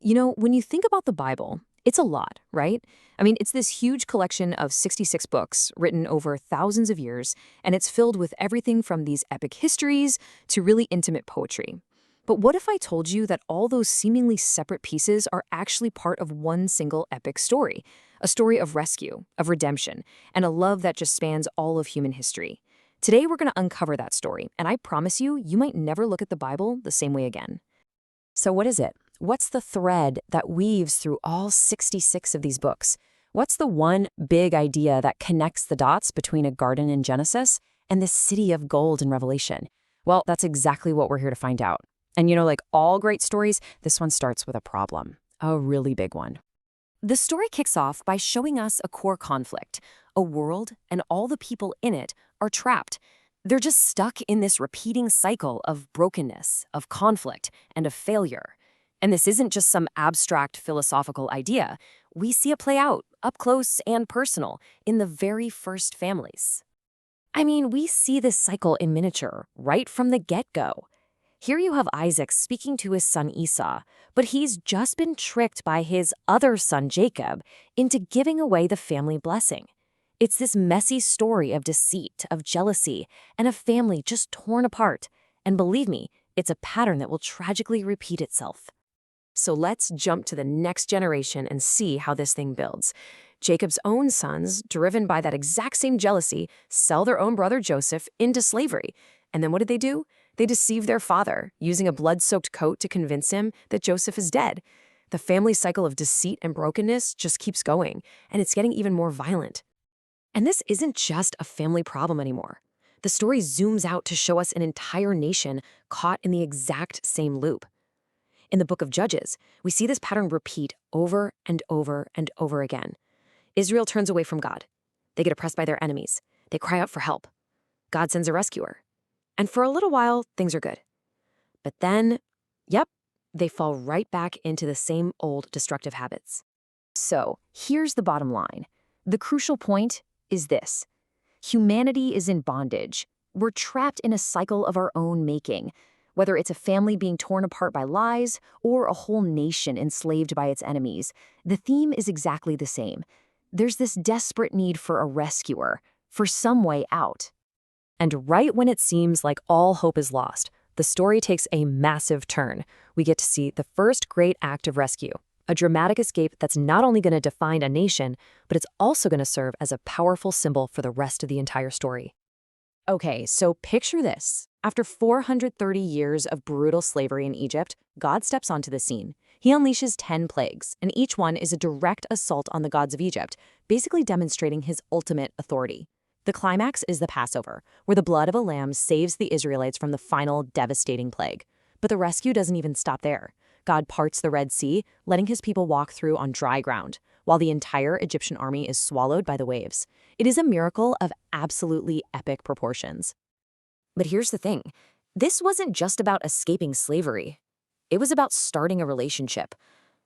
When you think about the Bible, it's a lot, right? I mean, it's this huge collection of 66 books written over thousands of years, and it's filled with everything from these epic histories to really intimate poetry. But what if I told you that all those seemingly separate pieces are actually part of one single epic story? A story of rescue, of redemption, and a love that just spans all of human history. Today, we're going to uncover that story, and I promise you, you might never look at the Bible the same way again. So what is it? What's the thread that weaves through all 66 of these books? What's the one big idea that connects the dots between a garden in Genesis and this city of gold in Revelation? Well, that's exactly what we're here to find out. And like all great stories, this one starts with a problem, a really big one. The story kicks off by showing us a core conflict. A world and all the people in it are trapped. They're just stuck in this repeating cycle of brokenness, of conflict, and of failure. And this isn't just some abstract philosophical idea. We see it play out, up close and personal, in the very first families. I mean, we see this cycle in miniature, right from the get-go. Here you have Isaac speaking to his son Esau, but he's just been tricked by his other son Jacob into giving away the family blessing. It's this messy story of deceit, of jealousy, and a family just torn apart. And believe me, it's a pattern that will tragically repeat itself. So let's jump to the next generation and see how this thing builds. Jacob's own sons, driven by that exact same jealousy, sell their own brother Joseph into slavery. And then what do? They deceive their father, using a blood-soaked coat to convince him that Joseph is dead. The family cycle of deceit and brokenness just keeps going, and it's getting even more violent. And this isn't just a family problem anymore. The story zooms out to show us an entire nation caught in the exact same loop. In the book of Judges, we see this pattern repeat over and over and over again. Israel turns away from God. They get oppressed by their enemies. They cry out for help. God sends a rescuer. And for a little while, things are good. But then, they fall right back into the same old destructive habits. So here's the bottom line. The crucial point is this. Humanity is in bondage. We're trapped in a cycle of our own making, whether it's a family being torn apart by lies or a whole nation enslaved by its enemies. The theme is exactly the same. There's this desperate need for a rescuer, for some way out. And right when it seems like all hope is lost, the story takes a massive turn. We get to see the first great act of rescue, a dramatic escape that's not only going to define a nation, but it's also going to serve as a powerful symbol for the rest of the entire story. Okay, so picture this. After 430 years of brutal slavery in Egypt, God steps onto the scene. He unleashes 10 plagues, and each one is a direct assault on the gods of Egypt, basically demonstrating his ultimate authority. The climax is the Passover, where the blood of a lamb saves the Israelites from the final devastating plague. But the rescue doesn't even stop there. God parts the Red Sea, letting his people walk through on dry ground, while the entire Egyptian army is swallowed by the waves. It is a miracle of absolutely epic proportions. But here's the thing. This wasn't just about escaping slavery. It was about starting a relationship.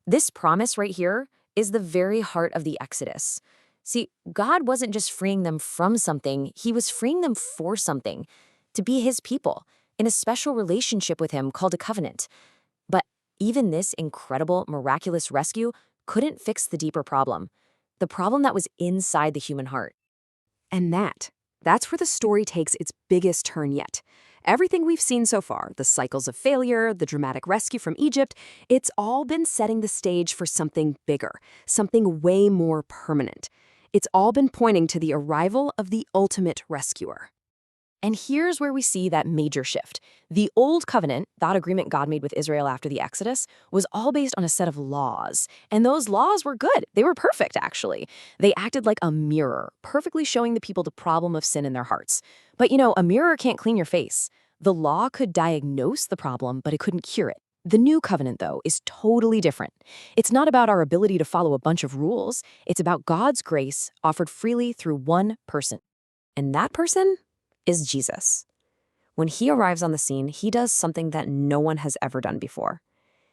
This promise right here is the very heart of the Exodus. See, God wasn't just freeing them from something, he was freeing them for something, to be his people, in a special relationship with him called a covenant. But even this incredible, miraculous rescue couldn't fix the deeper problem, the problem that was inside the human heart. And that's where the story takes its biggest turn yet. Everything we've seen so far, the cycles of failure, the dramatic rescue from Egypt, it's all been setting the stage for something bigger, something way more permanent. It's all been pointing to the arrival of the ultimate rescuer. And here's where we see that major shift. The Old Covenant, that agreement God made with Israel after the Exodus, was all based on a set of laws. And those laws were good. They were perfect, actually. They acted like a mirror, perfectly showing the people the problem of sin in their hearts. But a mirror can't clean your face. The law could diagnose the problem, but it couldn't cure it. The New Covenant, though, is totally different. It's not about our ability to follow a bunch of rules. It's about God's grace offered freely through one person. And that person is Jesus. When he arrives on the scene, he does something that no one has ever done before.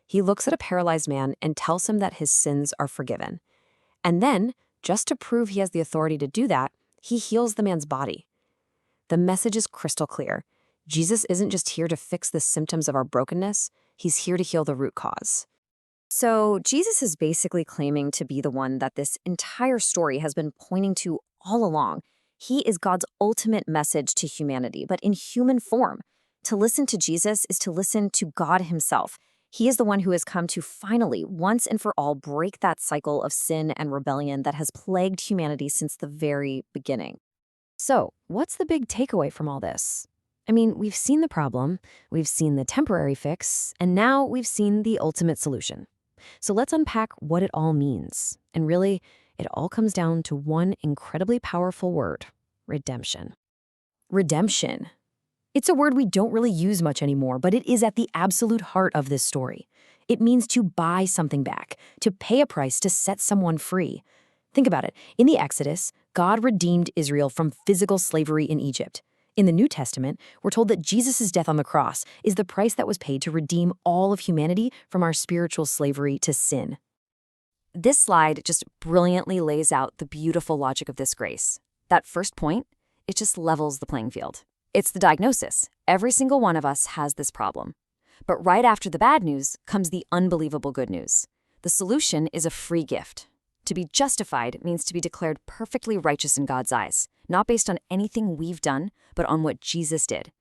He looks at a paralyzed man and tells him that his sins are forgiven. And then, just to prove he has the authority to do that, he heals the man's body. The message is crystal clear. Jesus isn't just here to fix the symptoms of our brokenness, he's here to heal the root cause. So, Jesus is basically claiming to be the one that this entire story has been pointing to all along. He is God's ultimate message to humanity, but in human form. To listen to Jesus is to listen to God Himself. He is the one who has come to finally, once and for all, break that cycle of sin and rebellion that has plagued humanity since the very beginning. So, what's the big takeaway from all this? I mean, we've seen the problem, we've seen the temporary fix, and now we've seen the ultimate solution. So let's unpack what it all means. And really, it all comes down to one incredibly powerful word: redemption. Redemption. It's a word we don't really use much anymore, but it is at the absolute heart of this story. It means to buy something back, to pay a price to set someone free. Think about it. In the Exodus, God redeemed Israel from physical slavery in Egypt. In the New Testament, we're told that Jesus' death on the cross is the price that was paid to redeem all of humanity from our spiritual slavery to sin. This slide just brilliantly lays out the beautiful logic of this grace. That first point, it just levels the playing field. It's the diagnosis. Every single one of us has this problem. But right after the bad news comes the unbelievable good news. The solution is a free gift. To be justified means to be declared perfectly righteous in God's eyes, not based on anything we've done, but on what Jesus did.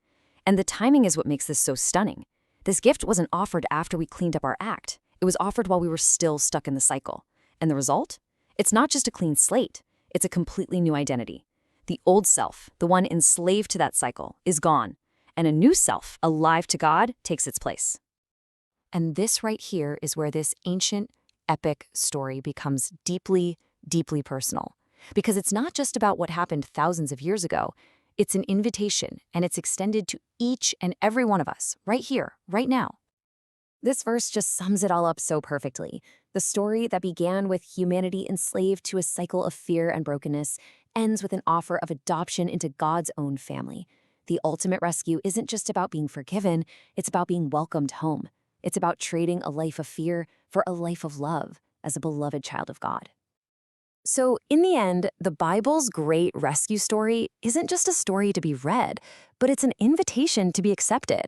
And the timing is what makes this so stunning. This gift wasn't offered after we cleaned up our act. It was offered while we were still stuck in the cycle. And the result? It's not just a clean slate. It's a completely new identity. The old self, the one enslaved to that cycle, is gone. And a new self, alive to God, takes its place. And this right here is where this ancient, epic story becomes deeply, deeply personal. Because it's not just about what happened thousands of years ago. It's an invitation, and it's extended to each and every one of us, right here, right now. This verse just sums it all up so perfectly. The story that began with humanity enslaved to a cycle of fear and brokenness ends with an offer of adoption into God's own family. The ultimate rescue isn't just about being forgiven, it's about being welcomed home. It's about trading a life of fear for a life of love as a beloved child of God. So, in the end, the Bible's great rescue story isn't just a story to be read, but it's an invitation to be accepted.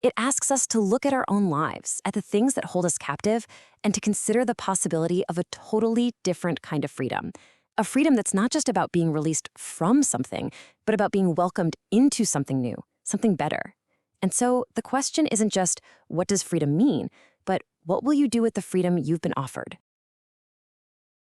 It asks us to look at our own lives, at the things that hold us captive, and to consider the possibility of a totally different kind of freedom. A freedom that's not just about being released from something, but about being welcomed into something new, something better. And so the question isn't just, what does freedom mean? But what will you do with the freedom you've been offered?